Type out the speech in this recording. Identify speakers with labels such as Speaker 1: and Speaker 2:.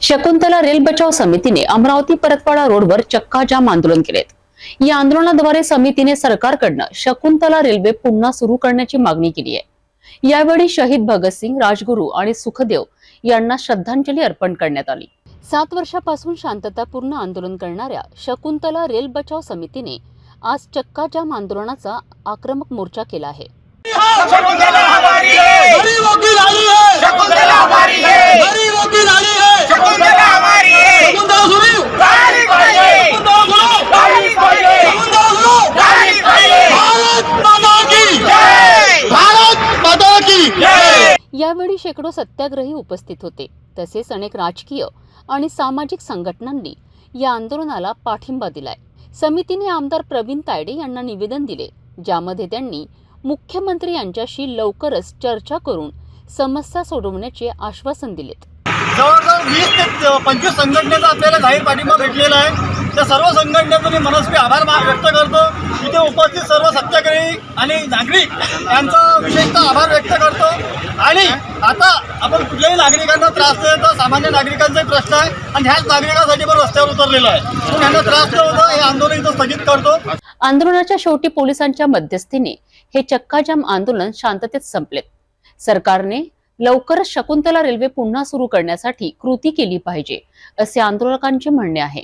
Speaker 1: Shakuntala rail बचाव समितीने अमरावती परतवाडा रोडवर चक्का जाम आंदोलन केलेत। या आंदोलनाद्वारे समितीने सरकारकडनं शकुंतला रेल्वे पुन्हा सुरू करण्याची मागणी केली आहे। यावेळी शहीद भगतसिंग, राजगुरू आणि सुखदेव यांना श्रद्धांजली अर्पण करण्यात आली। 7 वर्षापासून शांततापूर्ण आंदोलन करणाऱ्या शकुंतला रेल बचाव समितीने आज चक्का जाम आंदोलनाचा आक्रमक मोर्चा केला आहे।
Speaker 2: शकुंतला हमारी है, गरीबों की लाली है। शकुंतला हमारी है, गरीबों की लाली है। शकुंतला हमारी है, शकुंतला सुनो, गाली पाहिजे। शकुंतला सुनो, गाली पाहिजे। शकुंतला सुनो, गाली पाहिजे। भारत माता की जय, भारत माता की जय।
Speaker 1: यावेळी शेकडो सत्याग्रही उपस्थित होते। तसेच अनेक राजकीय आणि सामाजिक संघटनांनी या आंदोलनाला पाठिंबा दिलाय। समितीने आमदार प्रवीण तायडे यांना निवेदन दिले, ज्यामध्ये त्यांनी मुख्यमंत्री यांच्याशी लवकरच चर्चा करून समस्या सोडवण्याचे आश्वासन दिलेत।
Speaker 2: जवळजवळ 20 ते 25 संघटनेचा आपल्याला जाहीर पाठिंबा भेटलेला आहे। त्या सर्व संघटनेचे मी मनस्वी आभार व्यक्त करतो। इथे उपस्थित सर्व सत्याग्रही आणि नागरिक यांचा विशेषतः आभार व्यक्त करतो। आणि आता आपण कुठल्याही नागरिकांना त्रास न देता, सामान्य नागरिकांचाही प्रश्न आहे आणि ह्याच नागरिकांसाठी पण रस्त्यावर उतरलेला आहे, म्हणून यांना त्रास न होता हे आंदोलन इथं स्थगित करतो।
Speaker 1: आंदोलनाच्या शेवटी पोलिसांच्या मध्यस्थीने हे चक्काजाम आंदोलन शांततेत संपले। सरकारने लवकरच शकुंतला रेल्वे पुन्हा सुरू करण्यासाठी कृती केली पाहिजे, असे आंदोलकांचे म्हणणे आहे।